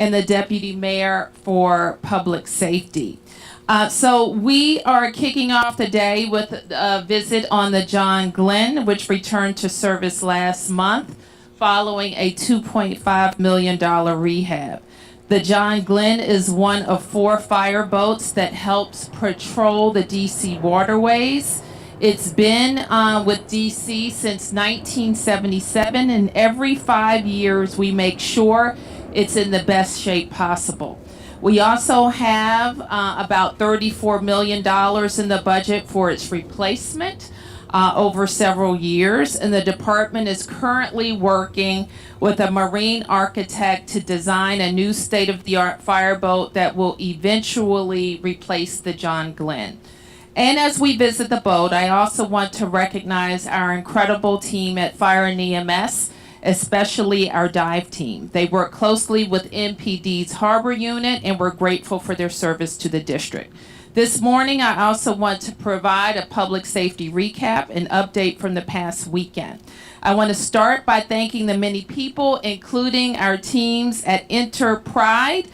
and the Deputy Mayor for Public Safety. So we are kicking off the day with a visit on the John Glenn, which returned to service last month following a $2.5 million rehab. The John Glenn is one of 4 fireboats that helps patrol the DC waterways. It's been with DC since 1977, and every 5 years we make sure it's in the best shape possible. We also have about $34 million in the budget for its replacement over several years, and the department is currently working with a marine architect to design a new state-of-the-art fireboat that will eventually replace the John Glenn. And as we visit the boat, I also want to recognize our incredible team at Fire and EMS, especially our dive team. They work closely with MPD's Harbor Unit, and we're grateful for their service to the district. This morning, I also want to provide a public safety recap and update from the past weekend. I want to start by thanking the many people, including our teams at Pride,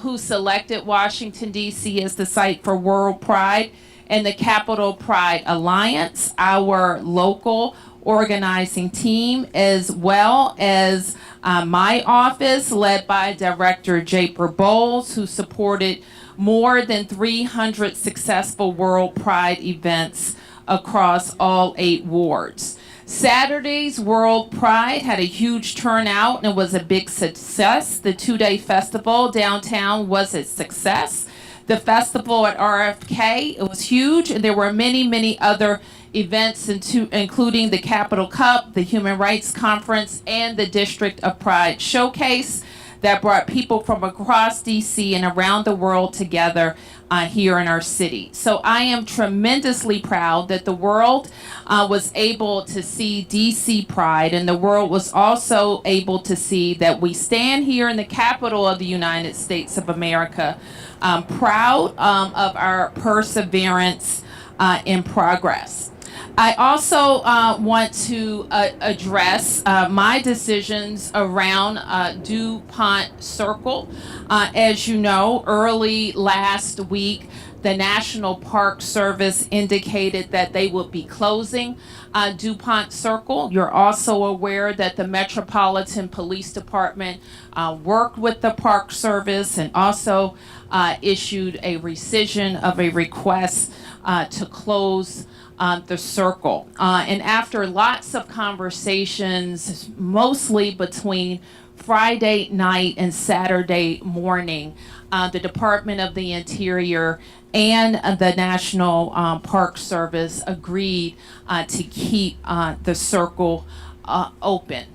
who selected Washington, D.C. as the site for World Pride, and the Capital Pride Alliance, our local organizing team, as well as my office led by Director Japer Bowles, who supported more than 300 successful World Pride events across all 8 wards. Saturday's World Pride had a huge turnout and was a big success. The 2-day festival downtown was a success. The festival at RFK, it was huge, and there were many, many other events, including the Capitol Cup, the Human Rights Conference, and the District of Pride Showcase that brought people from across DC and around the world together here in our city. So I am tremendously proud that the world was able to see DC Pride, and the world was also able to see that we stand here in the capital of the United States of America, proud of our perseverance in progress. I also want to address my decisions around Dupont Circle. As you know, early last week, the National Park Service indicated that they would be closing Dupont Circle. You're also aware that the Metropolitan Police Department worked with the Park Service and also issued a rescission of a request to close the circle. And after lots of conversations, mostly between Friday night and Saturday morning, the Department of the Interior and the National Park Service agreed to keep the circle open.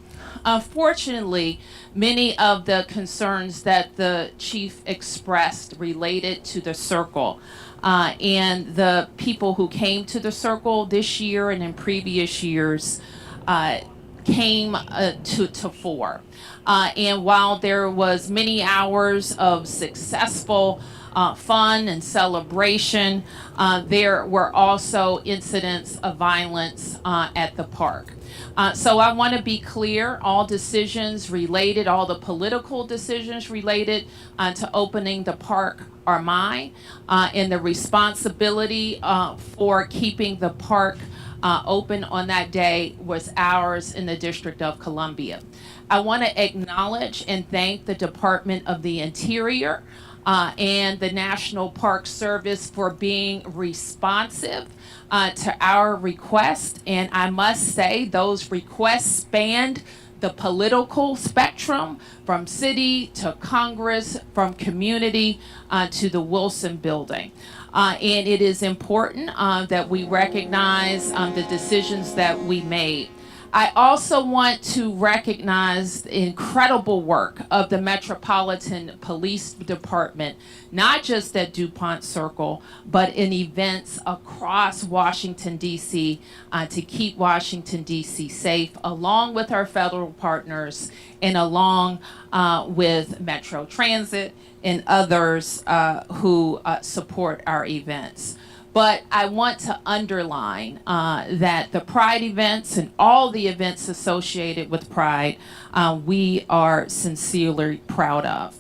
Unfortunately, many of the concerns that the chief expressed related to the circle and the people who came to the circle this year and in previous years came to fore. And while there was many hours of successful fun and celebration, there were also incidents of violence at the park. So I want to be clear, all decisions related, all the political decisions related to opening the park are mine, and the responsibility for keeping the park open on that day was ours in the District of Columbia. I want to acknowledge and thank the Department of the Interior and the National Park Service for being responsive to our request. And I must say those requests spanned the political spectrum, from city to Congress, from community to the Wilson Building. And it is important that we recognize the decisions that we made. I also want to recognize the incredible work of the Metropolitan Police Department, not just at Dupont Circle, but in events across Washington, D.C., to keep Washington, D.C. safe, along with our federal partners and along with Metro Transit and others who support our events. But I want to underline that the Pride events and all the events associated with Pride, we are sincerely proud of.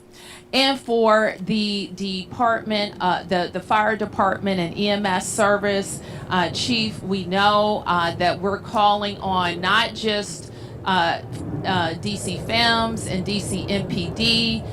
And for the department, the fire department and EMS service, Chief, we know that we're calling on not just DC FEMS and DC MPD,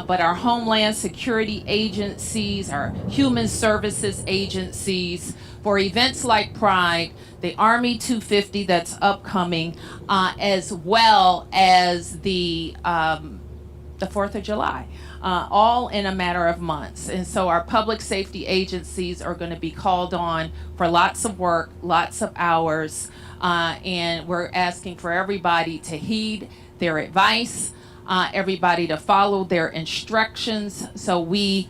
but our Homeland Security agencies, our Human Services agencies, for events like Pride, the Army 250 that's upcoming, as well as the 4th of July, all in a matter of months. And so our public safety agencies are going to be called on for lots of work, lots of hours, and we're asking for everybody to heed their advice, everybody to follow their instructions so we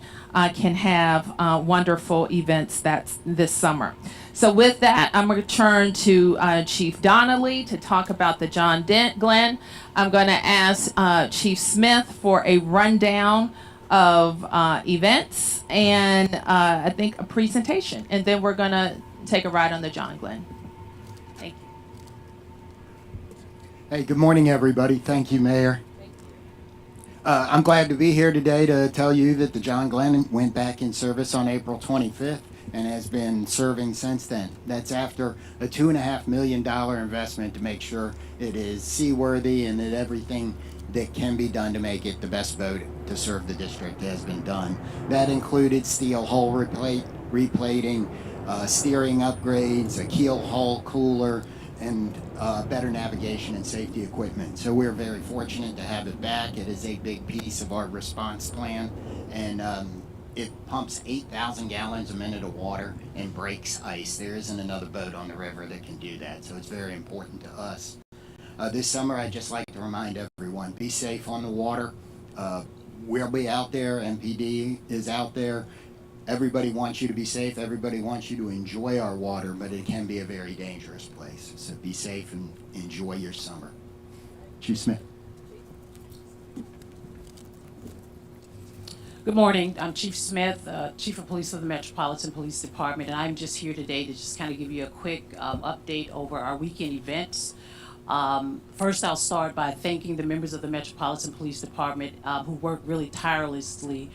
can have wonderful events this summer. So with that, I'm going to turn to Chief Donnelly to talk about the John Glenn. I'm going to ask Chief Smith for a rundown of events and I think a presentation. And then we're going to take a ride on the John Glenn. Thank you. Hey, good morning, everybody. Thank you, Mayor. I'm glad to be here today to tell you that the John Glenn went back in service on April 25th and has been serving since then. That's after a $2.5 million investment to make sure it is seaworthy and that everything that can be done to make it the best boat to serve the district has been done. That included steel hull replating, steering upgrades, a keel hull cooler, and better navigation and safety equipment. So we're very fortunate to have it back. It is a big piece of our response plan, and it pumps 8,000 gallons a minute of water and breaks ice. There isn't another boat on the river that can do that, so it's very important to us. This summer, I'd just like to remind everyone, be safe on the water. We'll be out there, MPD is out there. Everybody wants you to be safe. Everybody wants you to enjoy our water, but it can be a very dangerous place. So be safe and enjoy your summer. Chief Smith. Good morning. I'm Chief Smith, Chief of Police of the Metropolitan Police Department, and I'm just here today to just kind of give you a quick update over our weekend events. First, I'll start by thanking the members of the Metropolitan Police Department who worked really tirelessly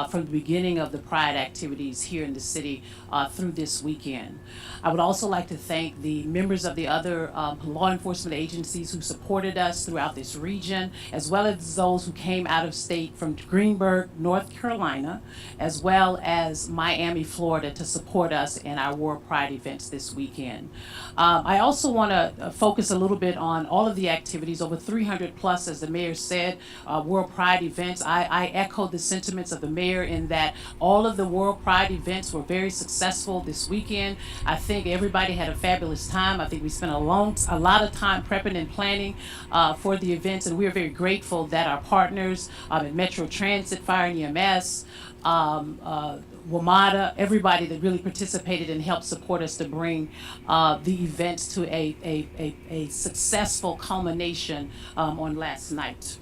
from the beginning of the Pride activities here in the city through this weekend. I would also like to thank the members of the other law enforcement agencies who supported us throughout this region, as well as those who came out of state from Greenburgh, North Carolina, as well as Miami, Florida, to support us in our War Pride events this weekend. I also want to focus a little bit on all of the activities, over 300 plus, as the mayor said, World Pride events. I echo the sentiments of the mayor in that all of the World Pride events were very successful this weekend. I think everybody had a fabulous time. I think we spent a lot of time prepping and planning for the events, and we are very grateful that our partners at Metro Transit, Fire and EMS, WMATA, everybody that really participated and helped support us to bring the events to a successful culmination on last night.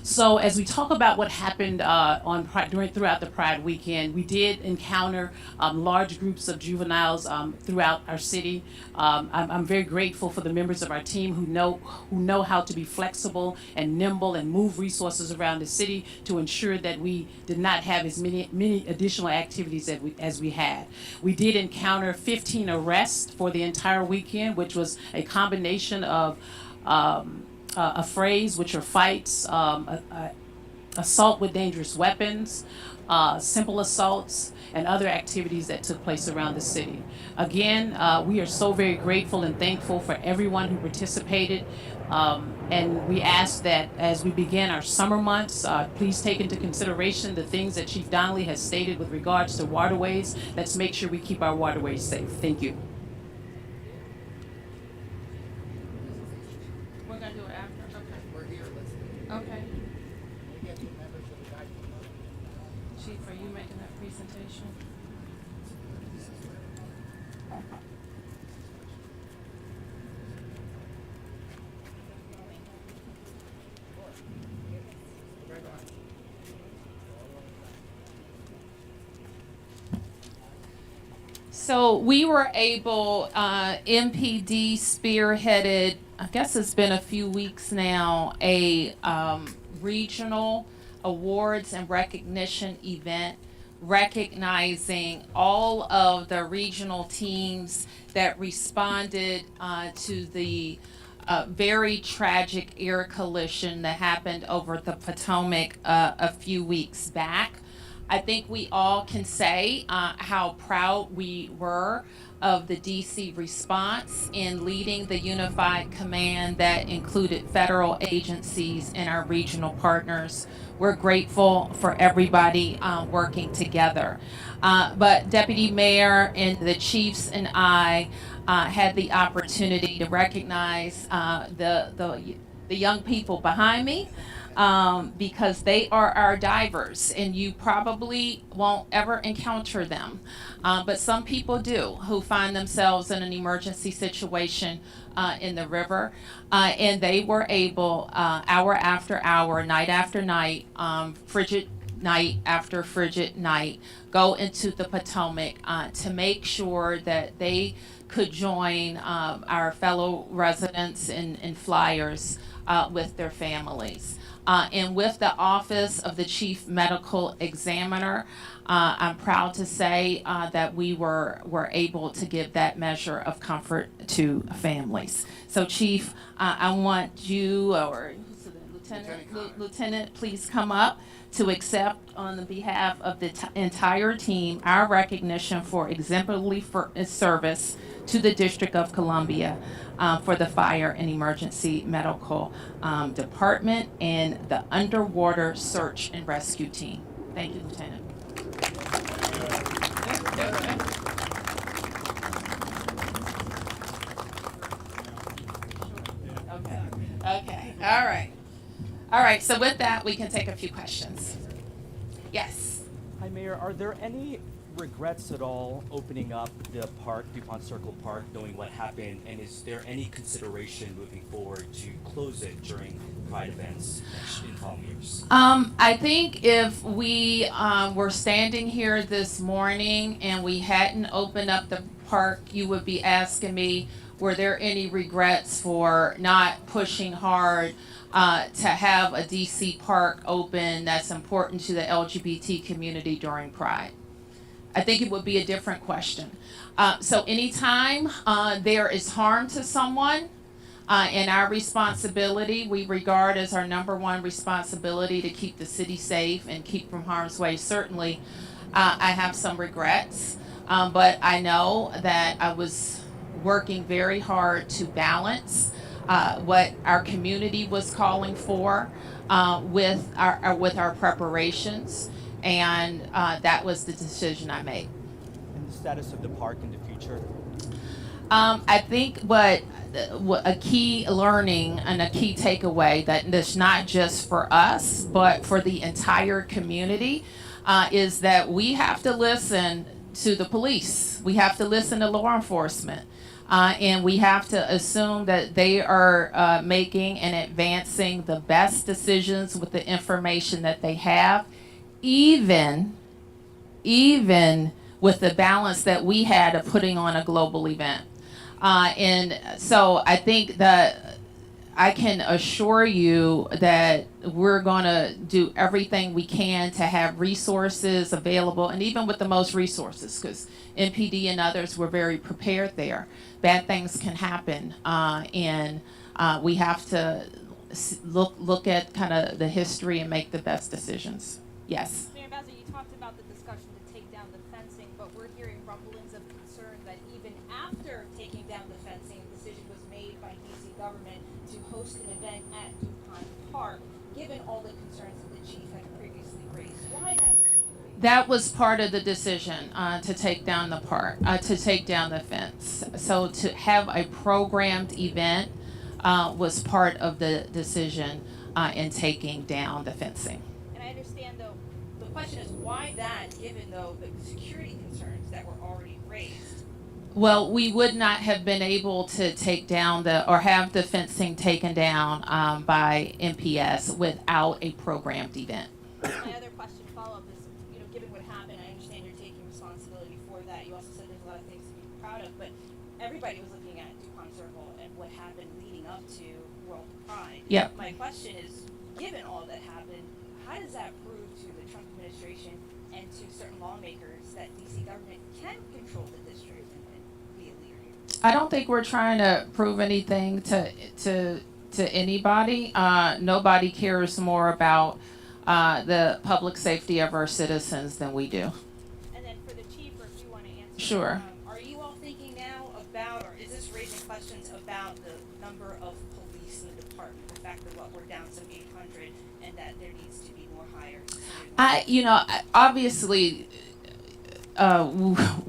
So as we talk about what happened throughout the Pride weekend, we did encounter large groups of juveniles throughout our city. I'm very grateful for the members of our team who know how to be flexible and nimble and move resources around the city to ensure that we did not have as many additional activities as we had. We did encounter 15 arrests for the entire weekend, which was a combination of affrays, which are fights, assault with dangerous weapons, simple assaults, and other activities that took place around the city. Again, we are so very grateful and thankful for everyone who participated. And we ask that as we begin our summer months, please take into consideration the things that Chief Donnelly has stated with regards to waterways. Let's make sure we keep our waterways safe. Thank you. Okay. Chief, are you making that presentation? So we were able, MPD spearheaded, I guess it's been a few weeks now, a regional awards and recognition event recognizing all of the regional teams that responded to the very tragic air collision that happened over the Potomac a few weeks back. I think we all can say how proud we were of the DC response in leading the unified command that included federal agencies and our regional partners. We're grateful for everybody working together. But Deputy Mayor and the chiefs and I had the opportunity to recognize the young people behind me. Because they are our divers, and you probably won't ever encounter them. But some people do, who find themselves in an emergency situation in the river. And they were able, hour after hour, night after night, frigid night after frigid night, go into the Potomac to make sure that they could join our fellow residents and flyers with their families. And with the Office of the Chief Medical Examiner, I'm proud to say that we were able to give that measure of comfort to families. So, Chief, I want you, or Lieutenant, please come up to accept on the behalf of the entire team our recognition for exemplary service to the District of Columbia for the Fire and Emergency Medical Department and the Underwater Search and Rescue Team. Thank you, Lieutenant. Okay, all right. All right, so with that, we can take a few questions. Yes. Hi, Mayor. Are there any regrets at all opening up the park, Dupont Circle Park, knowing what happened? And is there any consideration moving forward to close it during Pride events in following years? I think if we were standing here this morning and we hadn't opened up the park, you would be asking me, were there any regrets for not pushing hard to have a DC park open that's important to the LGBT community during Pride? I think it would be a different question. So anytime there is harm to someone, and our responsibility, we regard as our number one responsibility to keep the city safe and keep from harm's way. Certainly, I have some regrets, but I know that I was working very hard to balance what our community was calling for with our preparations, and that was the decision I made. And the status of the park in the future? I think what a key learning and a key takeaway that's not just for us, but for the entire community, is that we have to listen to the police. We have to listen to law enforcement. And we have to assume that they are making and advancing the best decisions with the information that they have, even with the balance that we had of putting on a global event. And so I think that I can assure you that we're going to do everything we can to have resources available, and even with the most resources, because MPD and others were very prepared there. Bad things can happen, and we have to look at kind of the history and make the best decisions. Yes. Mayor Bowser, you talked about the discussion to take down the fencing, but we're hearing rumblings of concern that even after taking down the fencing, a decision was made by DC government to host an event at Dupont Park, given all the concerns that the chief had previously raised. Why that decision? That was part of the decision to take down the park, to take down the fence. So to have a programmed event was part of the decision in taking down the fencing. And I understand, though, the question is why that, given, though, the security concerns that were already raised? Well, we would not have been able to take down or have the fencing taken down by MPS without a programmed event. My other question, follow-up, is, given what happened, I understand you're taking responsibility for that. You also said there's a lot of things to be proud of, but everybody was looking at Dupont Circle and what happened leading up to World Pride. Yep. My question is, given all that happened, how does that prove to the Trump administration and to certain lawmakers that DC government can control the district and be a leader here? I don't think we're trying to prove anything to anybody. Nobody cares more about the public safety of our citizens than we do. And then for the chief, or if you want to answer. Sure. Are you all thinking now about, or is this raising questions about the number of police in the department? The fact that we're down some 800 and that there needs to be more hires? Obviously,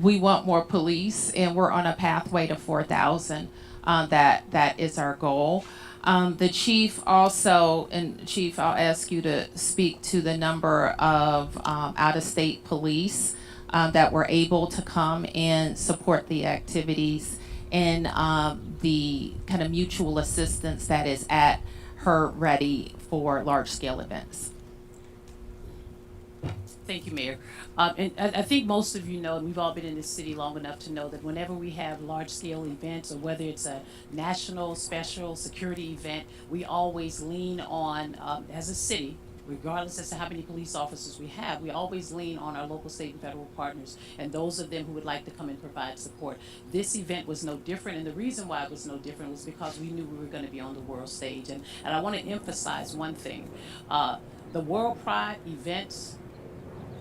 we want more police, and we're on a pathway to 4,000. That is our goal. The chief also, and chief, I'll ask you to speak to the number of out-of-state police that were able to come and support the activities, and the kind of mutual assistance that is at her ready for large-scale events. Thank you, Mayor. And I think most of you know, and we've all been in this city long enough to know that whenever we have large-scale events, or whether it's a national special security event, we always lean on, as a city, regardless as to how many police officers we have, we always lean on our local, state, and federal partners, and those of them who would like to come and provide support. This event was no different, and the reason why it was no different was because we knew we were going to be on the world stage. And I want to emphasize one thing. The World Pride events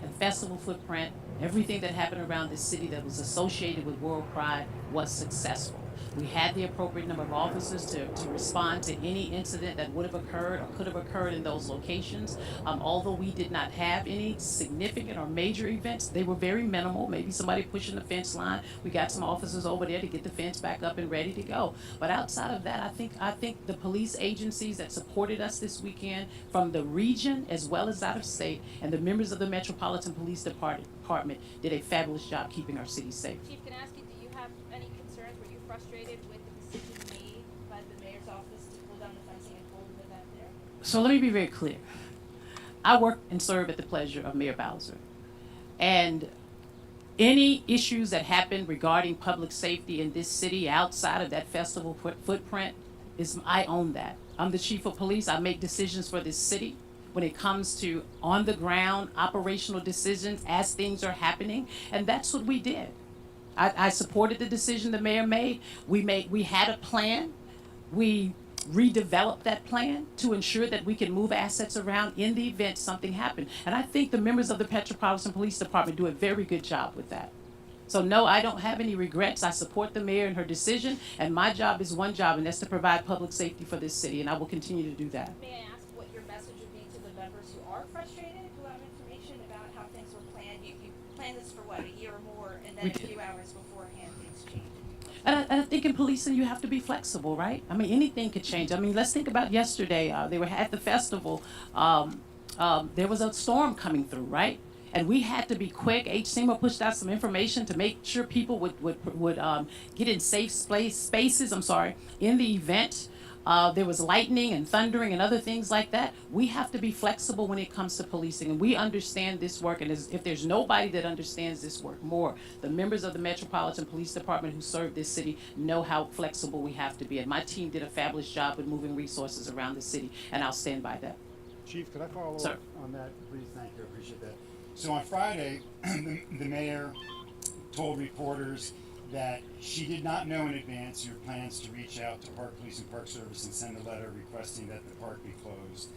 and festival footprint, everything that happened around this city that was associated with World Pride was successful. We had the appropriate number of officers to respond to any incident that would have occurred or could have occurred in those locations. Although we did not have any significant or major events, they were very minimal. Maybe somebody pushing the fence line. We got some officers over there to get the fence back up and ready to go. But outside of that, I think the police agencies that supported us this weekend, from the region as well as out of state, and the members of the Metropolitan Police Department did a fabulous job keeping our city safe. Chief, can I ask you, do you have any concerns? Were you frustrated with the decision made by the mayor's office to pull down the fencing and hold an event there? So let me be very clear. I work and serve at the pleasure of Mayor Bowser. And any issues that happen regarding public safety in this city outside of that festival footprint, I own that. I'm the chief of police. I make decisions for this city when it comes to on the ground operational decisions as things are happening, and that's what we did. I supported the decision the mayor made. We had a plan. We redevelop that plan to ensure that we can move assets around in the event something happened. And I think the members of the Metropolitan Police Department do a very good job with that. So no, I don't have any regrets. I support the mayor and her decision, and my job is one job, and that's to provide public safety for this city, and I will continue to do that. May I ask what your message would be to the members who are frustrated, who have information about how things were planned? You planned this for what, a year or more, and then We a did. few hours beforehand things changed. And I think in policing you have to be flexible, right? I mean, anything could change. I mean, let's think about yesterday. They were at the festival. There was a storm coming through, right? And we had to be quick. HSEMA pushed out some information to make sure people would get in safe spaces. In the event. There was lightning and thundering and other things like that. We have to be flexible when it comes to policing, and we understand this work. And if there's nobody that understands this work more, the members of the Metropolitan Police Department who serve this city know how flexible we have to be. And my team did a fabulous job with moving resources around the city, and I'll stand by that. Chief, could I follow Sir. up on that, please? Thank you, I appreciate that. So on Friday, the mayor told reporters that she did not know in advance your plans to reach out to Park Police and Park Service and send a letter requesting that the park be closed.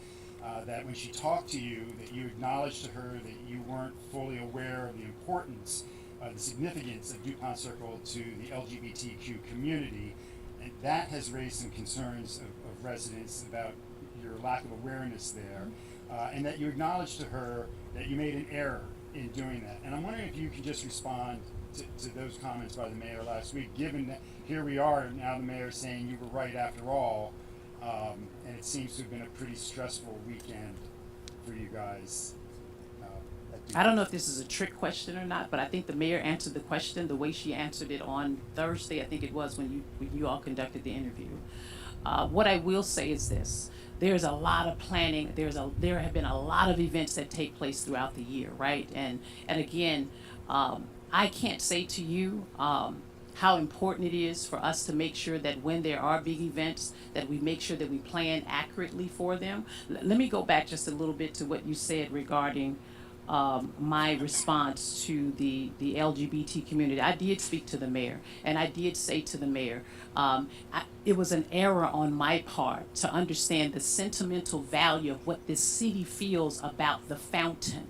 That when she talked to you, that you acknowledged to her that you weren't fully aware of the importance, the significance of Dupont Circle to the LGBTQ community, and that has raised some concerns of residents about your lack of awareness there, and that you acknowledged to her that you made an error in doing that. And I'm wondering if you can just respond to those comments by the mayor last week, given that here we are now, the mayor saying you were right after all, and it seems to have been a pretty stressful weekend for you guys. I don't know if this is a trick question or not, but I think the mayor answered the question the way she answered it on Thursday. I think it was when you all conducted the interview. What I will say is this. There's a lot of planning. There have been a lot of events that take place throughout the year, right? And again, I can't say to you how important it is for us to make sure that when there are big events, that we make sure that we plan accurately for them. Let me go back just a little bit to what you said regarding my response to the LGBT community. I did speak to the mayor, and I did say to the mayor, it was an error on my part to understand the sentimental value of what this city feels about the fountain.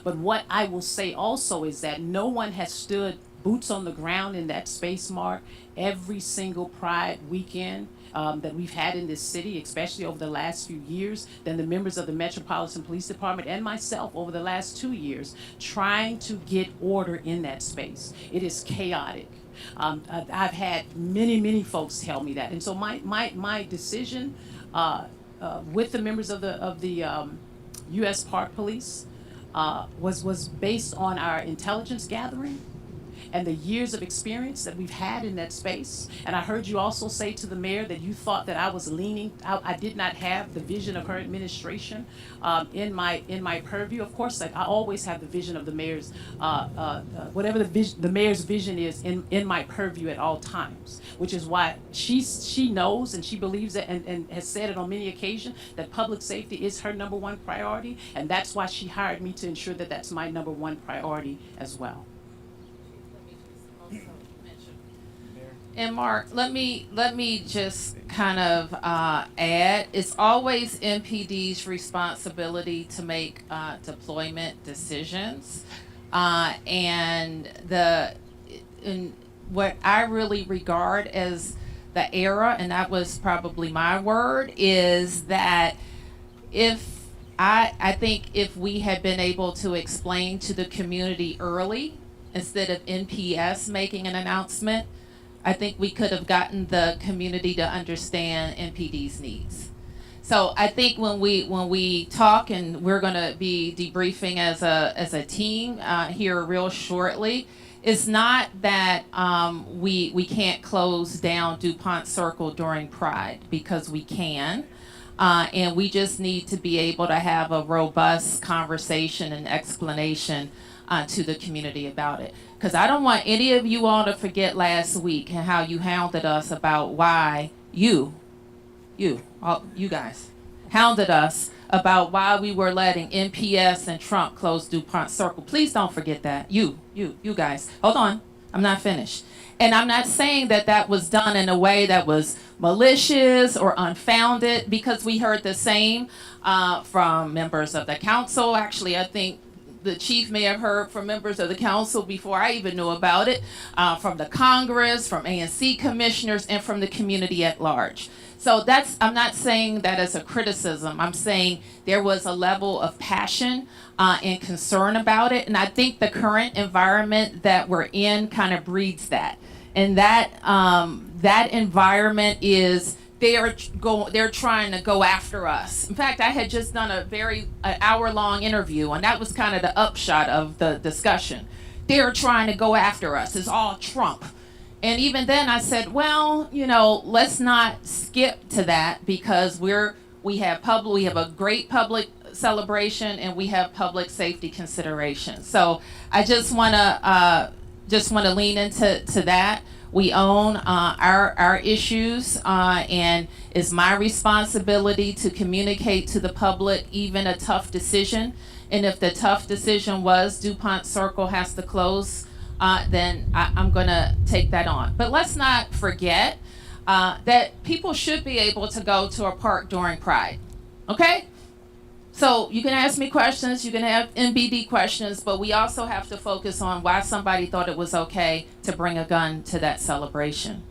But what I will say also is that no one has stood boots on the ground in that space, Mark, every single Pride weekend that we've had in this city, especially over the last few years, than the members of the Metropolitan Police Department and myself over the last 2 years, trying to get order in that space. It is chaotic. I've had many folks tell me that. And so my decision with the members of the U.S. Park Police was based on our intelligence gathering and the years of experience that we've had in that space. And I heard you also say to the mayor that you thought that I was leaning, I did not have the vision of her administration in my purview. Of course, I always have the vision of the mayor's, whatever the mayor's vision is in my purview at all times, which is why she knows and she believes it and has said it on many occasions that public safety is her number one priority. And that's why she hired me to ensure that that's my number one priority as well. And Mark, let me just kind of add, it's always MPD's responsibility to make deployment decisions. And what I really regard as the error, and that was probably my word, is that I think if we had been able to explain to the community early, instead of NPS making an announcement, I think we could have gotten the community to understand MPD's needs. So I think when we talk, and we're going to be debriefing as a team here real shortly, it's not that we can't close down Dupont Circle during Pride, because we can. And we just need to be able to have a robust conversation and explanation to the community about it. Because I don't want any of you all to forget last week and how you hounded us about why you guys hounded us about why we were letting NPS and Trump close Dupont Circle. Please don't forget that. You guys. Hold on. I'm not finished. And I'm not saying that that was done in a way that was malicious or unfounded, because we heard the same from members of the council. Actually, I think the chief may have heard from members of the council before I even knew about it, from the Congress, from ANC commissioners, and from the community at large. So I'm not saying that as a criticism. I'm saying there was a level of passion and concern about it. And I think the current environment that we're in kind of breeds that. And that environment is, they're trying to go after us. In fact, I had just done an hour-long interview, and that was kind of the upshot of the discussion. They're trying to go after us. It's all Trump. And even then I said, well, let's not skip to that, because we have a great public celebration, and we have public safety considerations. So I just want to lean into that. We own our issues, and it's my responsibility to communicate to the public even a tough decision. And if the tough decision was Dupont Circle has to close, then I'm going to take that on. But let's not forget that people should be able to go to a park during Pride. Okay? So you can ask me questions, you can have MBD questions, but we also have to focus on why somebody thought it was okay to bring a gun to that celebration,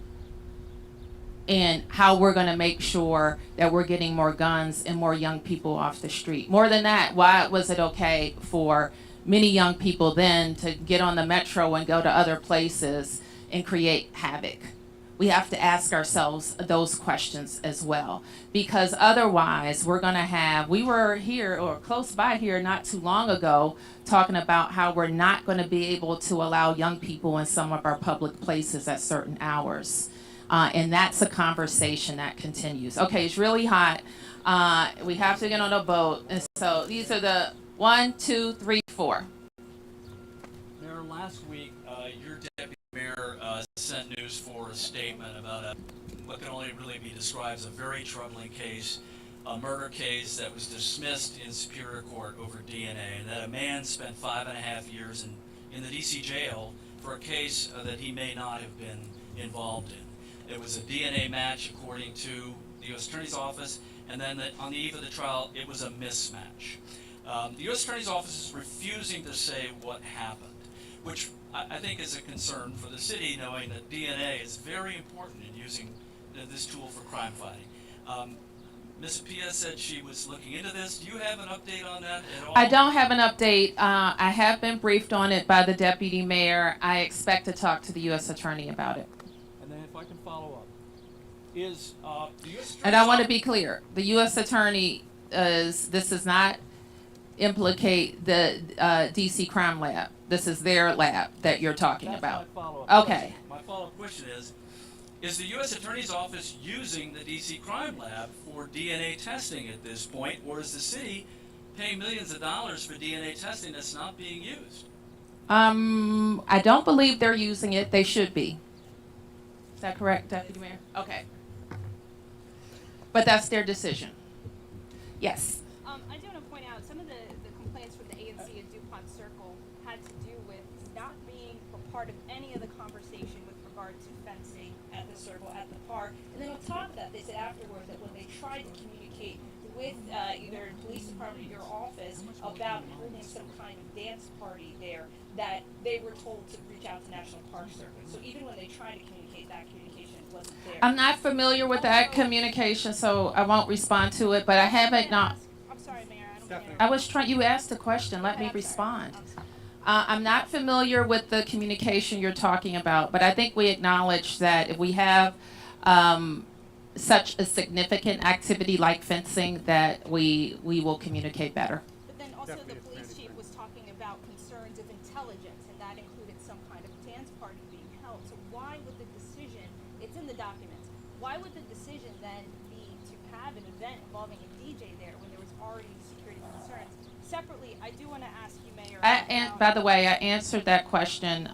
and how we're going to make sure that we're getting more guns and more young people off the street. More than that, why was it okay for many young people then to get on the metro and go to other places and create havoc? We have to ask ourselves those questions as well, because otherwise we were here or close by here not too long ago talking about how we're not going to be able to allow young people in some of our public places at certain hours. And that's a conversation that continues. Okay, it's really hot. We have to get on a boat. And so these are the 1, 2, 3, 4. Mayor, last week, your deputy mayor sent news for a statement about what can only really be described as a very troubling case, a murder case that was dismissed in Superior Court over DNA, and that a man spent 5.5 years in the DC jail for a case that he may not have been involved in. It was a DNA match according to the U.S. Attorney's Office, and then on the eve of the trial, it was a mismatch. The U.S. Attorney's Office is refusing to say what happened, which I think is a concern for the city, knowing that DNA is very important in using this tool for crime fighting. Ms. Pia said she was looking into this. Do you have an update on that at all? I don't have an update. I have been briefed on it by the deputy mayor. I expect to talk to the U.S. attorney about it. And then if I can follow up, is the U.S. And I want to be clear, the U.S. attorney this does not implicate the DC crime lab. This is their lab that you're talking That's about. my follow-up Okay. question. My follow-up question is the U.S. Attorney's Office using the DC crime lab for DNA testing at this point, or is the city paying millions of dollars for DNA testing that's not being used? I don't believe they're using it. They should be. Is that correct, Deputy Mayor? Okay. But that's their decision. Yes. I do want to point out some of the complaints from the ANC at Dupont Circle had to do with not being a part of any of the conversation with regard to fencing at the circle, at the park. And then on top of that, they said afterwards that when they tried to communicate with either the police department or your office about holding some kind of dance party there, that they were told to reach out to National Park Service. So even when they tried to communicate, that communication wasn't there. I'm not familiar with that communication, so I won't respond to it, but I haven't not. I'm sorry, Mayor. I don't mean to I was trying, you asked a question, let me Okay, I'm sorry. respond. I'm sorry. I'm not familiar with the communication you're talking about, but I think we acknowledge that if we have such a significant activity like fencing, that we will communicate better. But then also the police chief was talking about concerns of intelligence, and that included some kind of dance party being held. So why would the decision, it's in the documents, why would the decision then be to have an event involving a DJ there when there was already security concerns? Separately, I do want to ask you, Mayor. By the way, I answered that question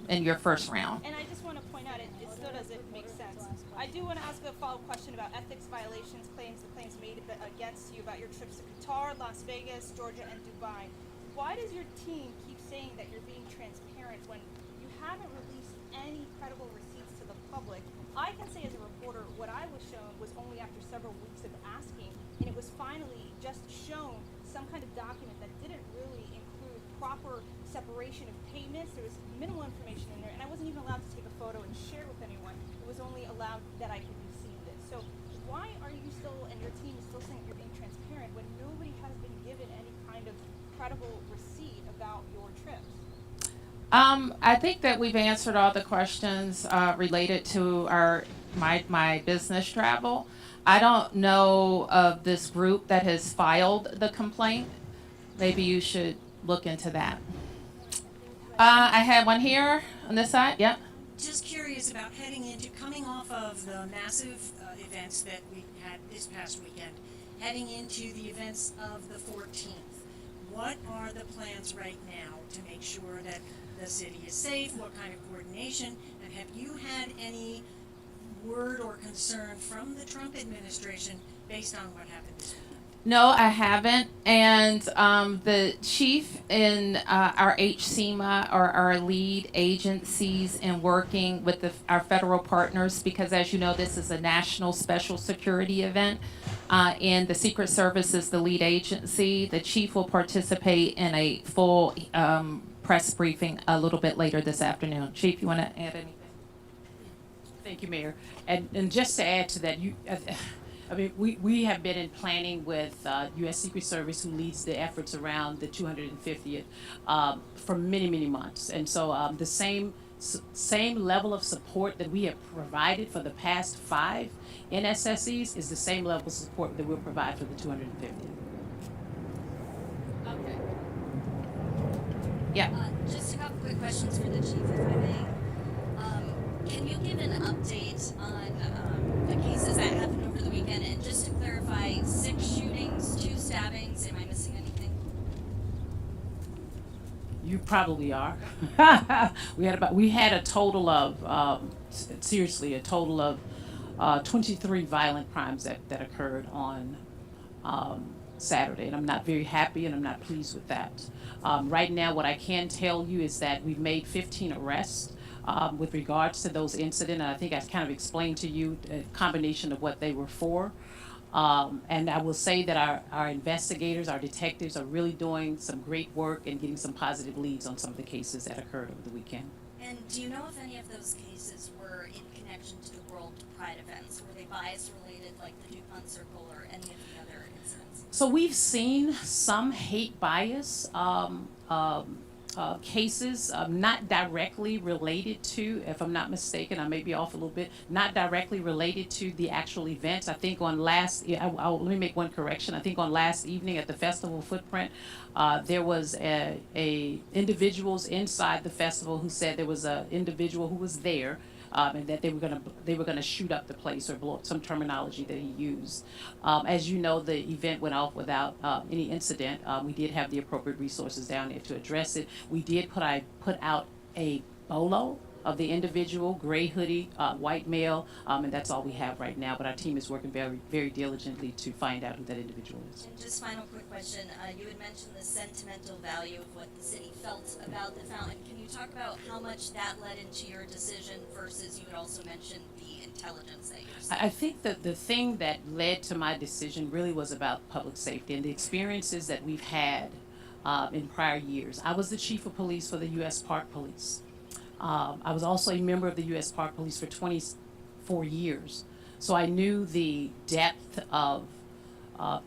in your first round. And I just want to point out, it still doesn't make sense. I do want to ask a follow-up question about ethics violations, the claims made against you about your trips to Qatar, Las Vegas, Georgia, and Dubai. Why does your team keep saying that you're being transparent when you haven't released any credible receipts to the public? I can say as a reporter, what I was shown was only after several weeks of asking, and it was finally just shown some kind of document that didn't really include proper separation of payments. There was minimal information in there, and I wasn't even allowed to take a photo and share with anyone. It was only allowed that I could receive it. So why are you still, and your team is still saying you're being transparent when nobody has been given any kind of credible receipt about your trips? I think that we've answered all the questions related to my business travel. I don't know of this group that has filed the complaint. Maybe you should look into that. I had one here on this side. Yep. Just curious about coming off of the massive events that we had this past weekend, heading into the events of the 14th. What are the plans right now to make sure that the city is safe? What kind of coordination? And have you had any word or concern from the Trump administration based on what happened this weekend? No, I haven't. And the chief in our HCMA are our lead agencies in working with our federal partners, because as you know, this is a national special security event. And the Secret Service is the lead agency. The chief will participate in a full press briefing a little bit later this afternoon. Chief, you want to add anything? Thank you, Mayor. And just to add to that, we have been in planning with U.S. Secret Service, who leads the efforts around the 250th, for many, many months. And so the same level of support that we have provided for the past 5 NSSEs is the same level of support that we'll provide for the 250th. Okay. Yeah. Just a couple quick questions for the chief, if I may. Can you give give an update on the cases that happened over the weekend? And just to clarify, 6 shootings, 2 stabbings. Am I missing anything? You probably are. We had a total of seriously a total of 23 violent crimes that occurred on Saturday, and I'm not very happy and I'm not pleased with that. Right now, what I can tell you is that we've made 15 arrests with regards to those incidents, and I think I've kind of explained to you a combination of what they were for. And I will say that our investigators, our detectives are really doing some great work and getting some positive leads on some of the cases that occurred over the weekend. And do you know if any of those cases were in connection to the World Pride events? Were they bias related, like the Dupont Circle or any of the other incidents? So we've seen some hate bias cases, not directly related to, if I'm not mistaken, I may be off a little bit, not directly related to the actual events. I think on let me make one correction. I think on last evening at the festival footprint, there was a individuals inside the festival who said there was an individual who was there and that they were gonna shoot up the place or blow up, some terminology that he used. As you know, the event went off without any incident. We did have the appropriate resources down there to address it. We did put out a bolo of the individual, gray hoodie, white male, and that's all we have right now. But our team is working very, very diligently to find out who that individual is. And just final quick question, you had mentioned the sentimental value of what the city felt about the fountain. Can you talk about how much that led into your decision versus you had also mentioned the intelligence that you're seeing? I think that the thing that led to my decision really was about public safety and the experiences that we've had in prior years. I was the chief of police for the U.S. Park Police. I was also a member of the U.S. Park Police for 24 years. So I knew the depth of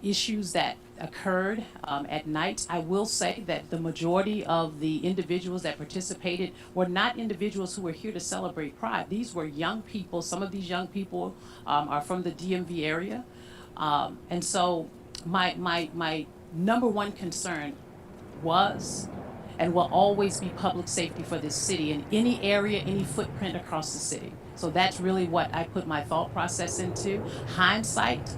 issues that occurred at night. I will say that the majority of the individuals that participated were not individuals who were here to celebrate Pride. These were young people. Some of these young people are from the DMV area. And so my number one concern was and will always be public safety for this city in any area, any footprint across the city. So that's really what I put my thought process into. Hindsight,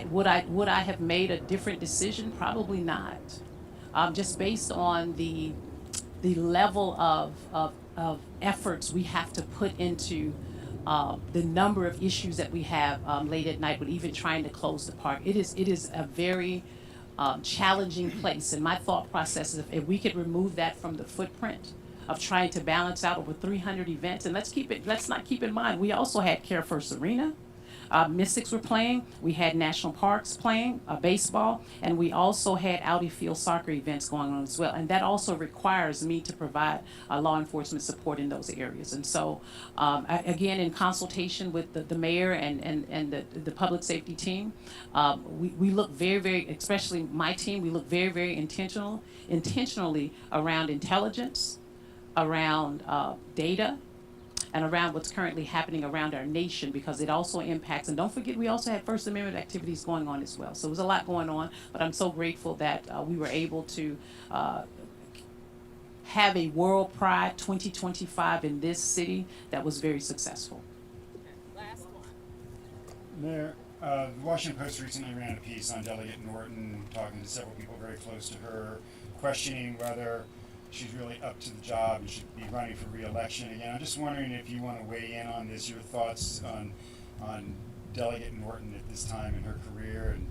would I have made a different decision? Probably not. Just based on the level of efforts we have to put into the number of issues that we have late at night with even trying to close the park. It is a very challenging place, and my thought process is if we could remove that from the footprint of trying to balance out over 300 events, and let's not keep in mind we also had Care First Arena, Mystics were playing, we had National Parks playing baseball, and we also had Audi Field soccer events going on as well, and that also requires me to provide law enforcement support in those areas. And so again, in consultation with the mayor and the public safety team, we look very, very, especially my team, we look very, very intentionally around intelligence, around data, and around what's currently happening around our nation, because it also impacts, and don't forget we also had First Amendment activities going on as well. So it was a lot going on, but I'm so grateful that we were able to have a World Pride 2025 in this city that was very successful. Last one. Mayor, the Washington Post recently ran a piece on Delegate Norton, talking to several people very close to her, questioning whether she's really up to the job and should be running for re-election again. I'm just wondering if you want to weigh in on this, your thoughts on Delegate Norton at this time in her career, and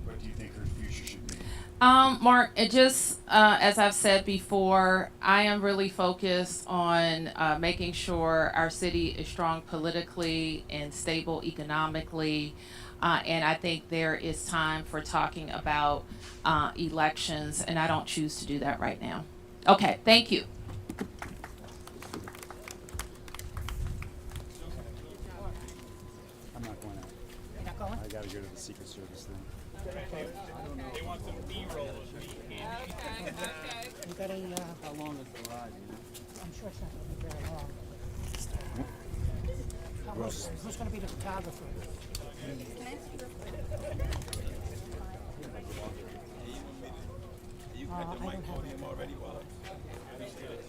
what do you think her future should be? Mark, it just, as I've said before, I am really focused on making sure our city is strong politically and stable economically. And I think there is time for talking about elections, and I don't choose to do that right now. Okay, thank you. I'm not going out. You're not going? I gotta go to the Secret Service thing. They want some B-roll of me. You got a, How long is the ride, you know? I'm sure it's not gonna be very long. Who's gonna be the photographer? You got the mic on him already, Wallace. Appreciate it.